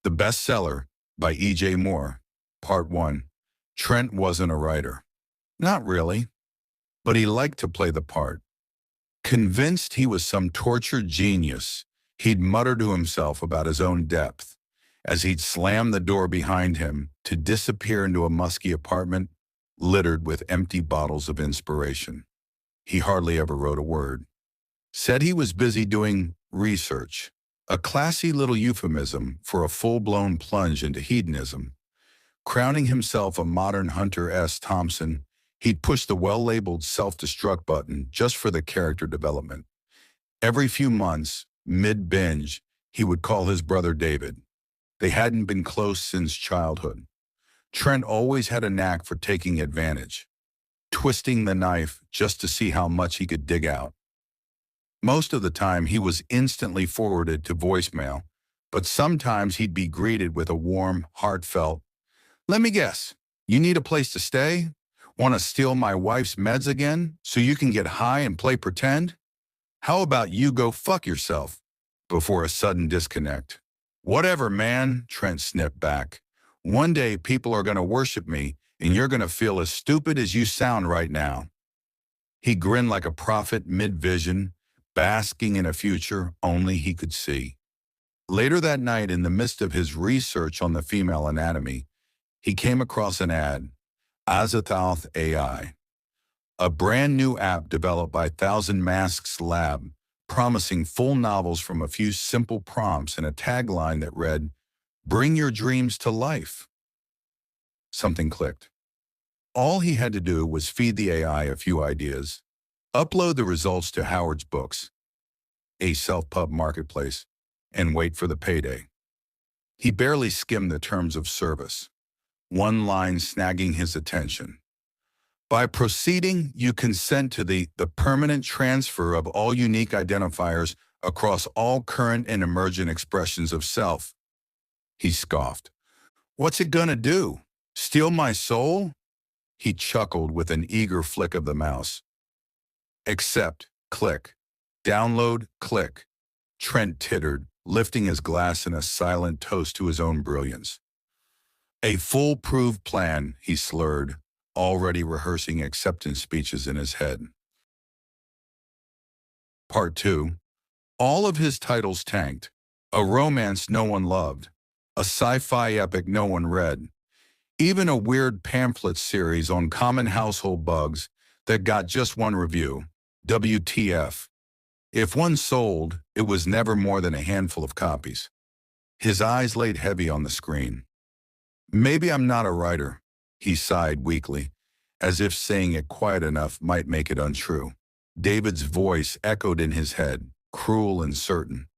The Bestseller by E.J. Moore. Part 1. Trent wasn't a writer. Not really, but he liked to play the part. Convinced he was some tortured genius, he'd mutter to himself about his own depth as he'd slam the door behind him to disappear into a musky apartment littered with empty bottles of inspiration. He hardly ever wrote a word. Said he was busy doing research, a classy little euphemism for a full-blown plunge into hedonism. Crowning himself a modern Hunter S. Thompson, he'd push the well-labeled self-destruct button just for the character development. Every few months, mid-binge, he would call his brother David. They hadn't been close since childhood. Trent always had a knack for taking advantage, twisting the knife just to see how much he could dig out. Most of the time, he was instantly forwarded to voicemail, but sometimes he'd be greeted with a warm, heartfelt, "Let me guess, you need a place to stay? Want to steal my wife's meds again so you can get high and play pretend? How about you go fuck yourself?" before a sudden disconnect. "Whatever, man," Trent snipped back. "One day people are going to worship me, and you're going to feel as stupid as you sound right now." He grinned like a prophet mid-vision, basking in a future only he could see. Later that night, in the midst of his research on the female anatomy, he came across an ad, Azathoth AI, a brand new app developed by Thousand Masks Lab, promising full novels from a few simple prompts and a tagline that read, "Bring your dreams to life." Something clicked. All he had to do was feed the AI a few ideas, upload the results to Howard's Books, a self-pub marketplace, and wait for the payday. He barely skimmed the terms of service, one line snagging his attention. "By proceeding, you consent to the permanent transfer of all unique identifiers across all current and emergent expressions of self." He scoffed. "What's it gonna do? Steal my soul?" He chuckled with an eager flick of the mouse. "Accept, click. Download, click." Trent tittered, lifting his glass in a silent toast to his own brilliance. "A foolproof plan," he slurred, already rehearsing acceptance speeches in his head. Part 2. All of his titles tanked. A romance no one loved. A sci-fi epic no one read. Even a weird pamphlet series on common household bugs that got just one review. WTF. If one sold, it was never more than a handful of copies. His eyes laid heavy on the screen. "Maybe I'm not a writer," he sighed weakly, as if saying it quiet enough might make it untrue. David's voice echoed in his head, cruel and certain.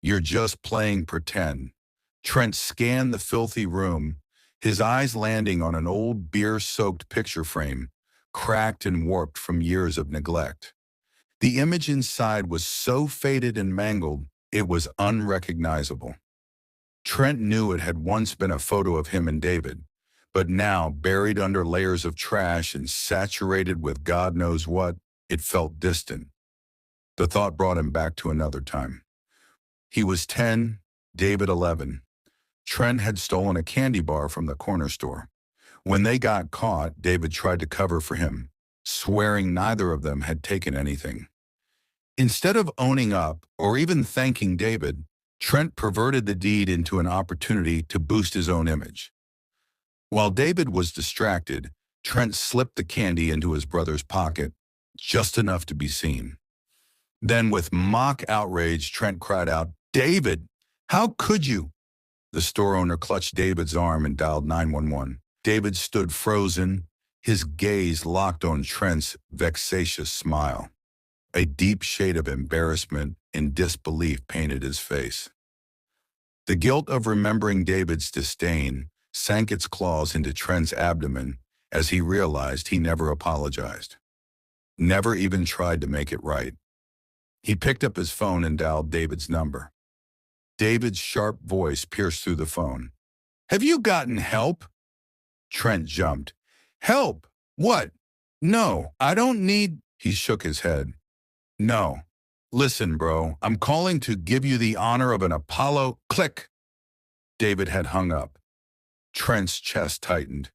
"You're just playing pretend." Trent scanned the filthy room, his eyes landing on an old beer-soaked picture frame, cracked and warped from years of neglect. The image inside was so faded and mangled, it was unrecognizable. Trent knew it had once been a photo of him and David, but now, buried under layers of trash and saturated with God knows what, it felt distant. The thought brought him back to another time. He was 10, David 11. Trent had stolen a candy bar from the corner store. When they got caught, David tried to cover for him, swearing neither of them had taken anything. Instead of owning up or even thanking David, Trent perverted the deed into an opportunity to boost his own image. While David was distracted, Trent slipped the candy into his brother's pocket, just enough to be seen. Then, with mock outrage, Trent cried out, "David, how could you?" The store owner clutched David's arm and dialed 911. David stood frozen, his gaze locked on Trent's vexatious smile. A deep shade of embarrassment and disbelief painted his face. The guilt of remembering David's disdain sank its claws into Trent's abdomen as he realized he never apologized. Never even tried to make it right. He picked up his phone and dialed David's number. David's sharp voice pierced through the phone. "Have you gotten help?" Trent jumped. "Help? What? No, I don't need—" He shook his head. "No. Listen, bro, I'm calling to give you the honor of an Apollo." Click. David had hung up. Trent's chest tightened.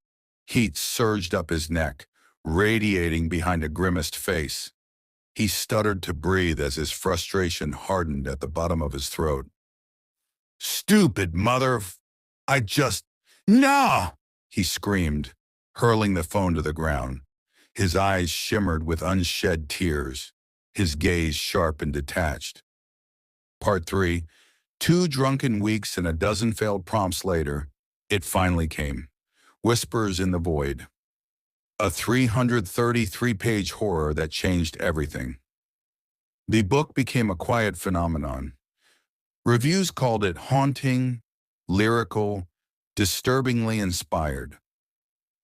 Heat surged up his neck, radiating behind a grimaced face. He stuttered to breathe as his frustration hardened at the bottom of his throat. "Stupid mother of... I just... No!" he screamed, hurling the phone to the ground. His eyes shimmered with unshed tears, his gaze sharp and detached. Part 3. 2 drunken weeks and a dozen failed prompts later, it finally came. Whispers in the Void. A 333-page horror that changed everything. The book became a quiet phenomenon. Reviews called it haunting, lyrical, disturbingly inspired.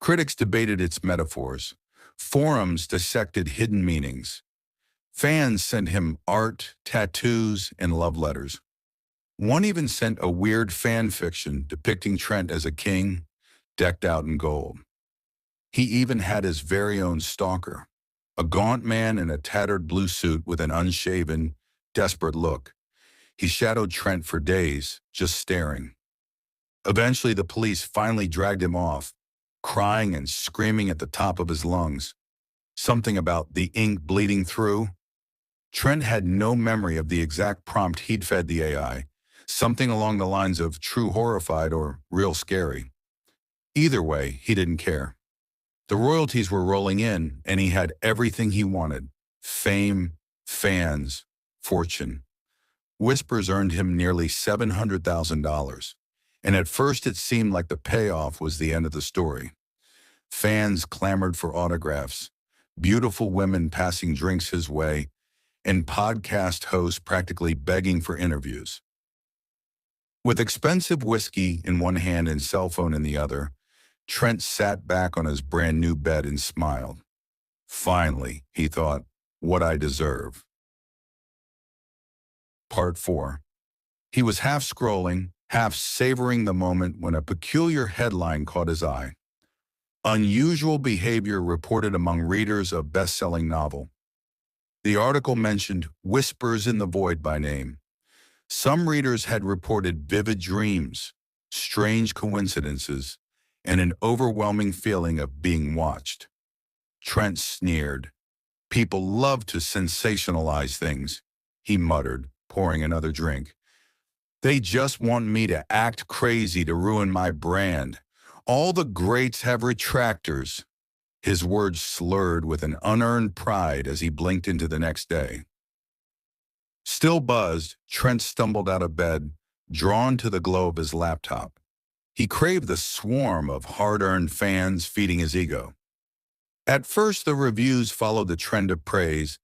Critics debated its metaphors. Forums dissected hidden meanings. Fans sent him art, tattoos, and love letters. One even sent a weird fan fiction depicting Trent as a king, decked out in gold. He even had his very own stalker, a gaunt man in a tattered blue suit with an unshaven, desperate look. He shadowed Trent for days, just staring. Eventually, the police finally dragged him off, crying and screaming at the top of his lungs. Something about the ink bleeding through. Trent had no memory of the exact prompt he'd fed the AI, something along the lines of true horrified or real scary. Either way, he didn't care. The royalties were rolling in, and he had everything he wanted: fame, fans, fortune. Whispers earned him nearly $700,000, and at first it seemed like the payoff was the end of the story. Fans clamored for autographs, beautiful women passing drinks his way, and podcast hosts practically begging for interviews. With expensive whiskey in one hand and cell phone in the other, Trent sat back on his brand new bed and smiled. Finally, he thought, what I deserve. Part 4. He was half scrolling, half savoring the moment when a peculiar headline caught his eye. Unusual behavior reported among readers of best-selling novel. The article mentioned Whispers in the Void by name. Some readers had reported vivid dreams, strange coincidences, and an overwhelming feeling of being watched. Trent sneered. People love to sensationalize things, he muttered, pouring another drink. They just want me to act crazy to ruin my brand. All the greats have retractors. His words slurred with an unearned pride as he blinked into the next day. Still buzzed, Trent stumbled out of bed, drawn to the glow of his laptop. He craved the swarm of hard-earned fans feeding his ego. At first, the reviews followed the trend of praise,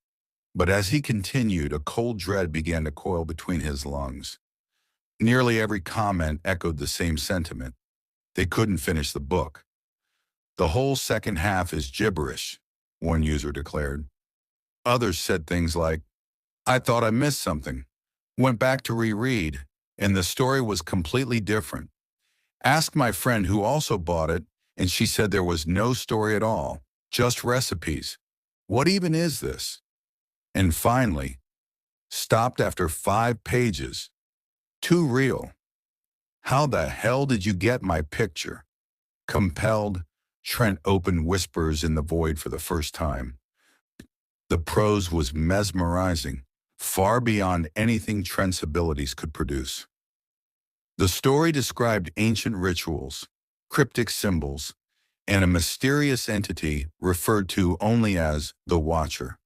but as he continued, a cold dread began to coil between his lungs. Nearly every comment echoed the same sentiment. They couldn't finish the book. The whole second half is gibberish, one user declared. Others said things like, I thought I missed something. Went back to reread, and the story was completely different. Asked my friend who also bought it, and she said there was no story at all, just recipes. What even is this? And finally, stopped after 5 pages. Too real. How the hell did you get my picture? Compelled, Trent opened Whispers in the Void for the first time. The prose was mesmerizing, far beyond anything Trent's abilities could produce. The story described ancient rituals, cryptic symbols, and a mysterious entity referred to only as the Watcher.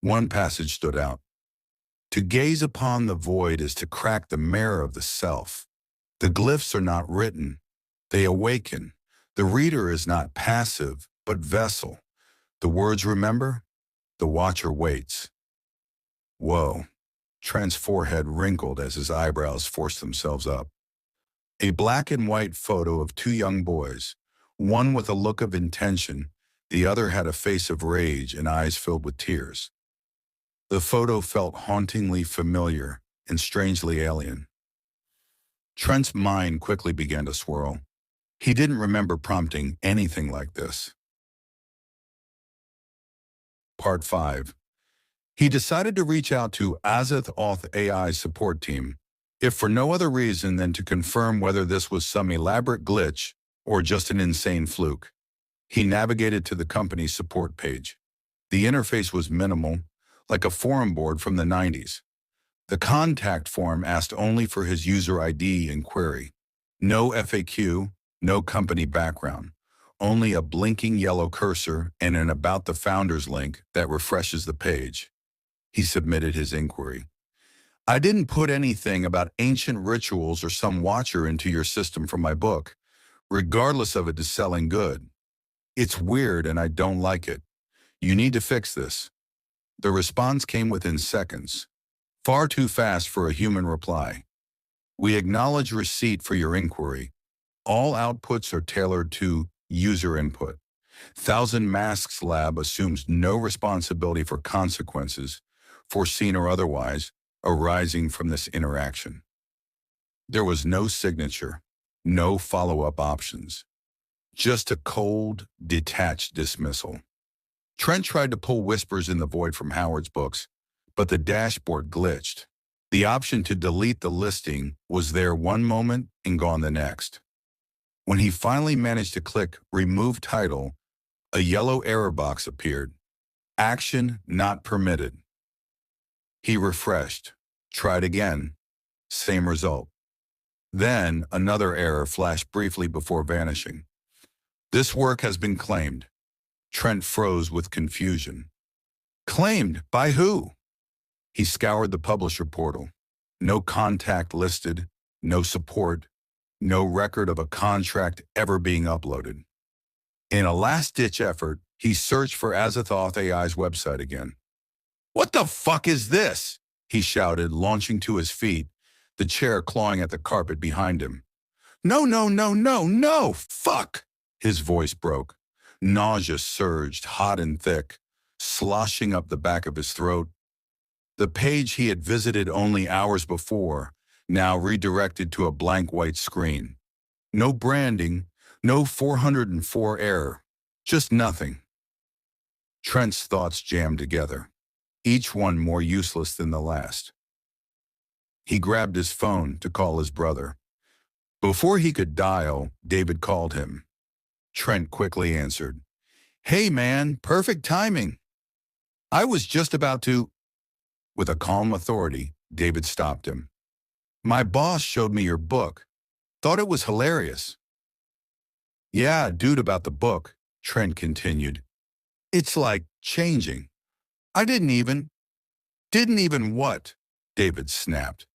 One passage stood out. To gaze upon the void is to crack the mirror of the self. The glyphs are not written, they awaken. The reader is not passive, but vessel. The words remember, the Watcher waits. Whoa. Trent's forehead wrinkled as his eyebrows forced themselves up. A black and white photo of 2 young boys, one with a look of intention, the other had a face of rage and eyes filled with tears. The photo felt hauntingly familiar and strangely alien. Trent's mind quickly began to swirl. He didn't remember prompting anything like this. Part 5. He decided to reach out to Azoth Auth AI's support team. if for no other reason than to confirm whether this was some elaborate glitch or just an insane fluke. He navigated to the company's support page. The interface was minimal, like a forum board from the 90s. The contact form asked only for his user ID and query. No FAQ, no company background. Only a blinking yellow cursor and an About the Founders link that refreshes the page. He submitted his inquiry. I didn't put anything about ancient rituals or some watcher into your system for my book, regardless of it is selling good. It's weird and I don't like it. You need to fix this. The response came within seconds. Far too fast for a human reply. We acknowledge receipt for your inquiry. All outputs are tailored to user input. Thousand Masks Lab assumes no responsibility for consequences, foreseen or otherwise, arising from this interaction. There was no signature, no follow-up options. Just a cold, detached dismissal. Trent tried to pull Whispers in the Void from Howard's books, but the dashboard glitched. The option to delete the listing was there one moment and gone the next. When he finally managed to click Remove Title, a yellow error box appeared. Action not permitted. He refreshed, tried again, same result. Then another error flashed briefly before vanishing. This work has been claimed. Trent froze with confusion. Claimed by who? He scoured the publisher portal. No contact listed, no support, no record of a contract ever being uploaded. In a last-ditch effort, he searched for Azathoth AI's website again. What the fuck is this? He shouted, launching to his feet, the chair clawing at the carpet behind him. No, no, no, no, no, fuck! His voice broke. Nausea surged, hot and thick, sloshing up the back of his throat. The page he had visited only hours before, now redirected to a blank white screen. No branding, no 404 error, just nothing. Trent's thoughts jammed together, each one more useless than the last. He grabbed his phone to call his brother. Before he could dial, David called him. Trent quickly answered. Hey man, perfect timing. I was just about to... With a calm authority, David stopped him. My boss showed me your book. Thought it was hilarious. Yeah, dude, about the book, Trent continued. It's like changing. I didn't even what? David snapped.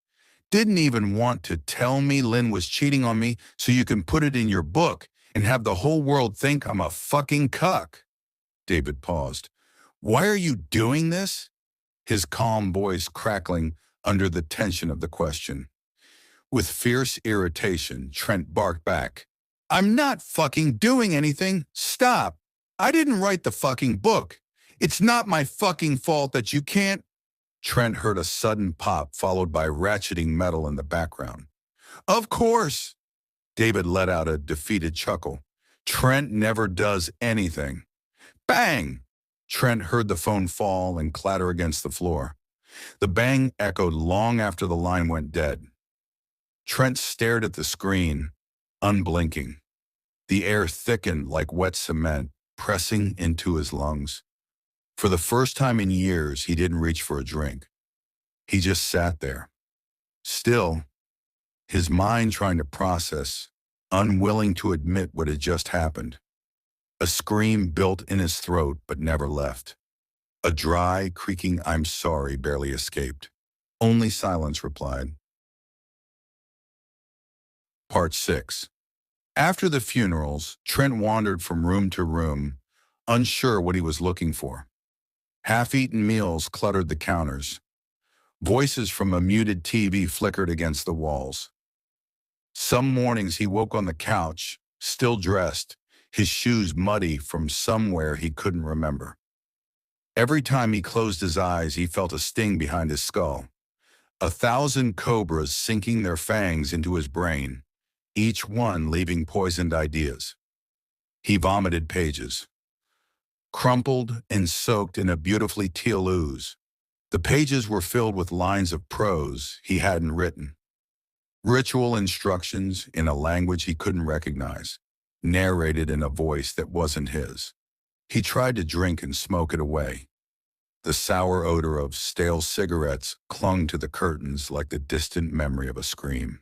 Didn't even want to tell me Lynn was cheating on me so you can put it in your book and have the whole world think I'm a fucking cuck. David paused. Why are you doing this? His calm voice crackling under the tension of the question. With fierce irritation, Trent barked back. I'm not fucking doing anything. Stop. I didn't write the fucking book. It's not my fucking fault that you can't... Trent heard a sudden pop followed by ratcheting metal in the background. Of course. David let out a defeated chuckle. Trent never does anything. Bang! Trent heard the phone fall and clatter against the floor. The bang echoed long after the line went dead. Trent stared at the screen, unblinking. The air thickened like wet cement, pressing into his lungs. For the first time in years, he didn't reach for a drink. He just sat there. Still, his mind trying to process, unwilling to admit what had just happened. A scream built in his throat but never left. A dry, creaking I'm sorry barely escaped. Only silence replied. Part 6. After the funerals, Trent wandered from room to room, unsure what he was looking for. Half-eaten meals cluttered the counters. Voices from a muted TV flickered against the walls. Some mornings he woke on the couch, still dressed, his shoes muddy from somewhere he couldn't remember. Every time he closed his eyes, he felt a sting behind his skull. 1,000 cobras sinking their fangs into his brain, each one leaving poisoned ideas. He vomited pages. Crumpled and soaked in a beautifully teal ooze. The pages were filled with lines of prose he hadn't written. Ritual instructions in a language he couldn't recognize, narrated in a voice that wasn't his. He tried to drink and smoke it away. The sour odor of stale cigarettes clung to the curtains like the distant memory of a scream.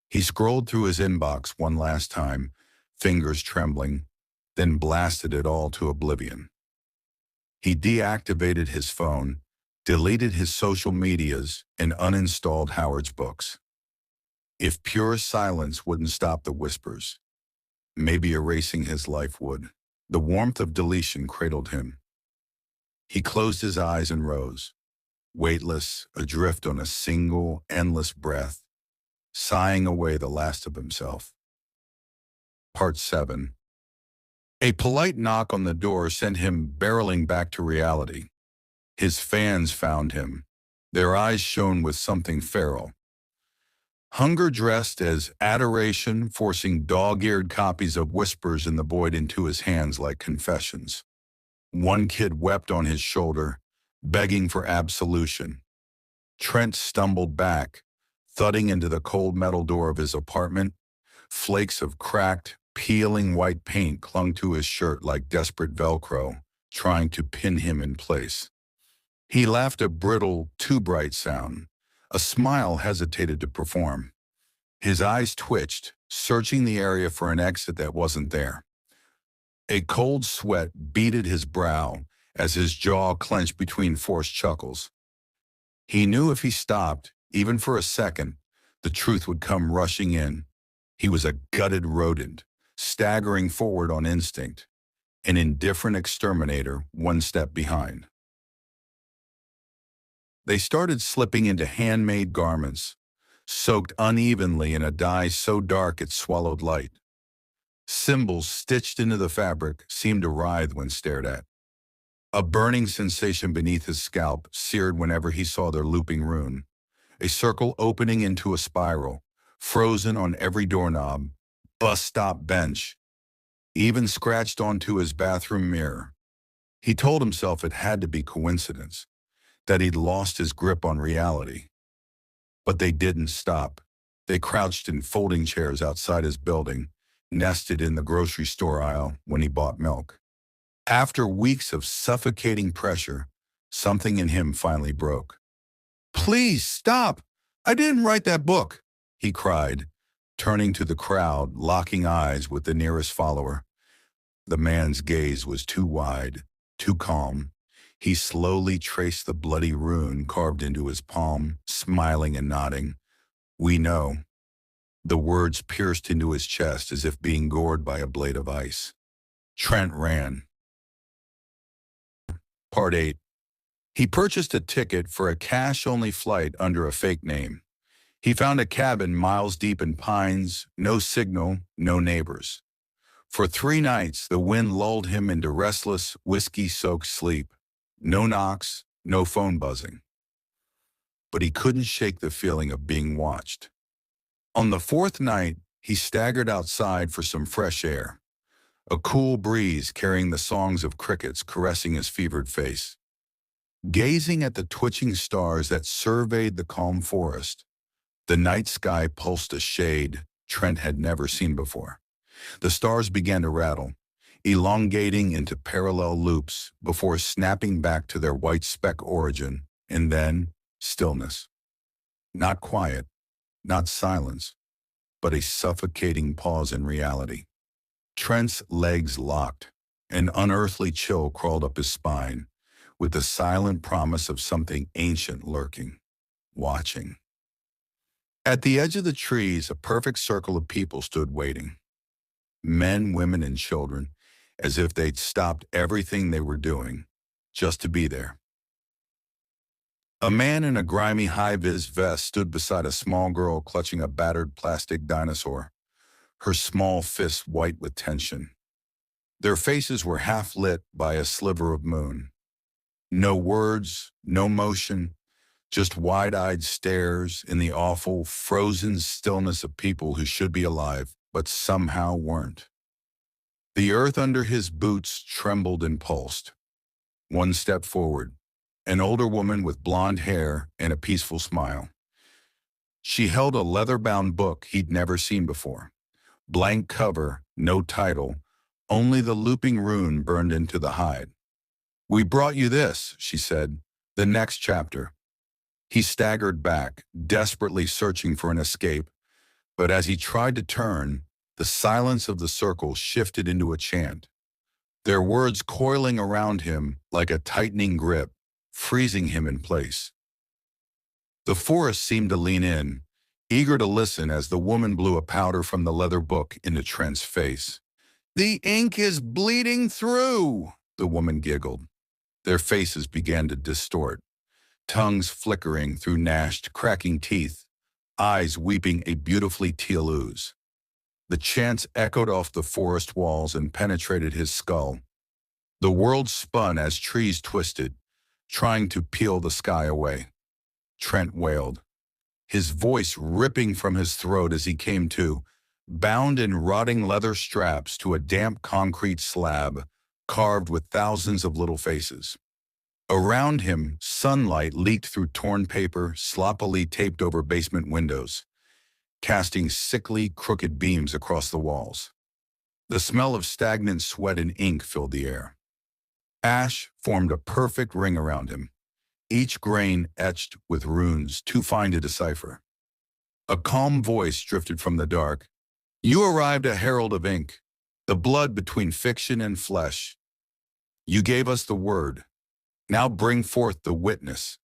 He scrolled through his inbox one last time, fingers trembling, then blasted it all to oblivion. He deactivated his phone, deleted his social medias, and uninstalled Howard's books. If pure silence wouldn't stop the whispers, maybe erasing his life would. The warmth of deletion cradled him. He closed his eyes and rose, weightless, adrift on a single, endless breath, sighing away the last of himself. Part 7. A polite knock on the door sent him barreling back to reality. His fans found him. Their eyes shone with something feral. Hunger dressed as adoration, forcing dog-eared copies of whispers in the void into his hands like confessions. One kid wept on his shoulder, begging for absolution. Trent stumbled back, thudding into the cold metal door of his apartment. Flakes of cracked, peeling white paint clung to his shirt like desperate Velcro, trying to pin him in place. He laughed a brittle, too bright sound. A smile hesitated to perform. His eyes twitched, searching the area for an exit that wasn't there. A cold sweat beaded his brow as his jaw clenched between forced chuckles. He knew if he stopped, even for a second, the truth would come rushing in. He was a gutted rodent, staggering forward on instinct, an indifferent exterminator one step behind. They started slipping into handmade garments, soaked unevenly in a dye so dark it swallowed light. Symbols stitched into the fabric seemed to writhe when stared at. A burning sensation beneath his scalp seared whenever he saw their looping rune, a circle opening into a spiral, frozen on every doorknob, bus stop bench, even scratched onto his bathroom mirror. He told himself it had to be coincidence, that he'd lost his grip on reality. But they didn't stop. They crouched in folding chairs outside his building, nested in the grocery store aisle when he bought milk. After weeks of suffocating pressure, something in him finally broke. "Please stop! I didn't write that book," he cried, turning to the crowd, locking eyes with the nearest follower. The man's gaze was too wide, too calm. He slowly traced the bloody rune carved into his palm, smiling and nodding. "We know." The words pierced into his chest as if being gored by a blade of ice. Trent ran. Part 8. He purchased a ticket for a cash-only flight under a fake name. He found a cabin miles deep in pines, no signal, no neighbors. For 3 nights, the wind lulled him into restless, whiskey-soaked sleep. No knocks, no phone buzzing. But he couldn't shake the feeling of being watched. On the 4th night, he staggered outside for some fresh air. A cool breeze carrying the songs of crickets caressing his fevered face. Gazing at the twitching stars that surveyed the calm forest, the night sky pulsed a shade Trent had never seen before. The stars began to rattle, elongating into parallel loops before snapping back to their white speck origin, and then stillness. Not quiet, not silence, but a suffocating pause in reality. Trent's legs locked. An unearthly chill crawled up his spine, with the silent promise of something ancient lurking, watching. At the edge of the trees, a perfect circle of people stood waiting. Men, women, and children, as if they'd stopped everything they were doing just to be there. A man in a grimy high-vis vest stood beside a small girl clutching a battered plastic dinosaur, her small fists white with tension. Their faces were half lit by a sliver of moon. No words, no motion, just wide-eyed stares in the awful, frozen stillness of people who should be alive, but somehow weren't. The earth under his boots trembled and pulsed. One step forward, an older woman with blonde hair and a peaceful smile. She held a leather-bound book he'd never seen before. Blank cover, no title, only the looping rune burned into the hide. "We brought you this," she said. "The next chapter." He staggered back, desperately searching for an escape, but as he tried to turn, the silence of the circle shifted into a chant, their words coiling around him like a tightening grip, freezing him in place. The forest seemed to lean in, eager to listen as the woman blew a powder from the leather book into Trent's face. "The ink is bleeding through," the woman giggled. Their faces began to distort, tongues flickering through gnashed, cracking teeth, eyes weeping a beautifully teal ooze. The chants echoed off the forest walls and penetrated his skull. The world spun as trees twisted, trying to peel the sky away. Trent wailed, his voice ripping from his throat as he came to, bound in rotting leather straps to a damp concrete slab carved with thousands of little faces. Around him, sunlight leaked through torn paper sloppily taped over basement windows, casting sickly, crooked beams across the walls. The smell of stagnant sweat and ink filled the air. Ash formed a perfect ring around him, each grain etched with runes too fine to decipher. A calm voice drifted from the dark. "You arrived a herald of ink, the blood between fiction and flesh. You gave us the word. Now bring forth the witness."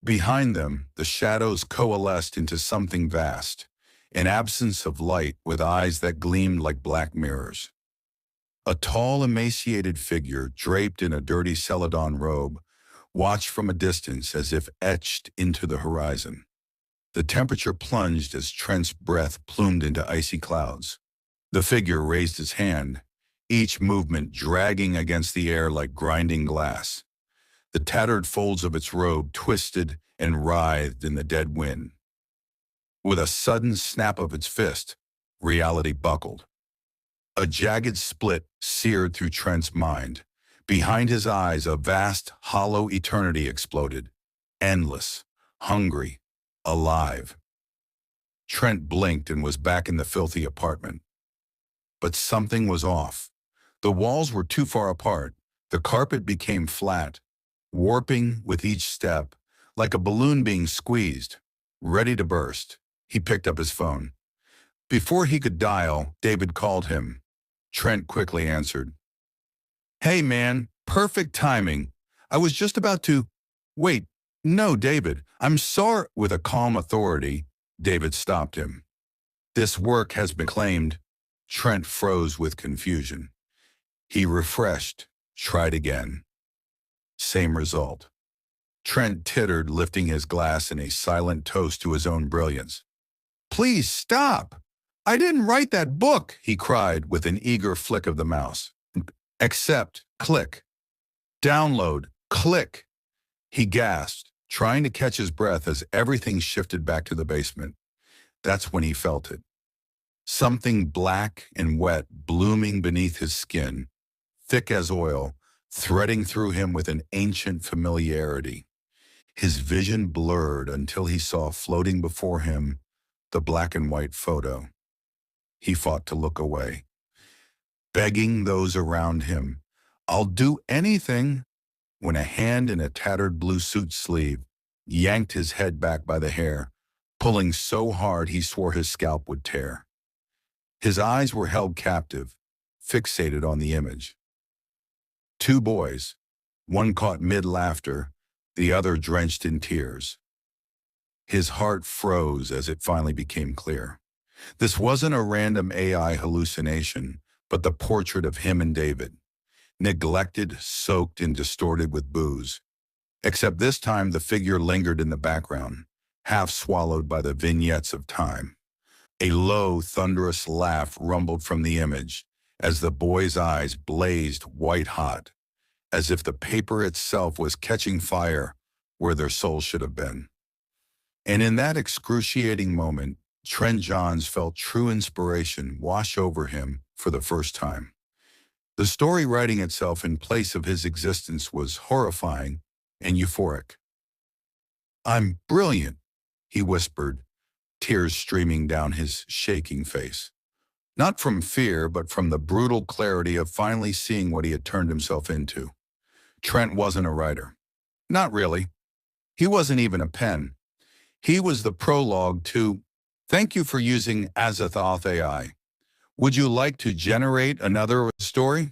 Behind them, the shadows coalesced into something vast, an absence of light with eyes that gleamed like black mirrors. A tall, emaciated figure, draped in a dirty celadon robe, watched from a distance as if etched into the horizon. The temperature plunged as Trent's breath plumed into icy clouds. The figure raised his hand, each movement dragging against the air like grinding glass. The tattered folds of its robe twisted and writhed in the dead wind. With a sudden snap of its fist, reality buckled. A jagged split seared through Trent's mind. Behind his eyes, a vast, hollow eternity exploded. Endless, hungry, alive. Trent blinked and was back in the filthy apartment. But something was off. The walls were too far apart. The carpet became flat, warping with each step, like a balloon being squeezed, ready to burst. He picked up his phone. Before he could dial, David called him. Trent quickly answered. "Hey man, perfect timing. I was just about to—" "Wait, no, David, I'm sorry." With a calm authority, David stopped him. "This work has been claimed." Trent froze with confusion. He refreshed, tried again. Same result. Trent tittered, lifting his glass in a silent toast to his own brilliance. "Please stop! I didn't write that book," he cried with an eager flick of the mouse. "Accept, click. Download, click." He gasped, trying to catch his breath as everything shifted back to the basement. That's when he felt it. Something black and wet blooming beneath his skin, thick as oil, threading through him with an ancient familiarity. His vision blurred until he saw floating before him the black and white photo. He fought to look away, begging those around him, "I'll do anything," when a hand in a tattered blue suit sleeve yanked his head back by the hair, pulling so hard he swore his scalp would tear. His eyes were held captive, fixated on the image. Two boys, one caught mid-laughter, the other drenched in tears. His heart froze as it finally became clear. This wasn't a random AI hallucination, but the portrait of him and David, neglected, soaked, and distorted with booze. Except this time the figure lingered in the background, half swallowed by the vignettes of time. A low, thunderous laugh rumbled from the image as the boy's eyes blazed white-hot, as if the paper itself was catching fire where their souls should have been. And in that excruciating moment, Trent Johns felt true inspiration wash over him for the first time. The story writing itself in place of his existence was horrifying and euphoric. "I'm brilliant," he whispered, tears streaming down his shaking face. Not from fear, but from the brutal clarity of finally seeing what he had turned himself into. Trent wasn't a writer. Not really. He wasn't even a pen. He was the prologue to "Thank you for using Azathoth AI. Would you like to generate another story?"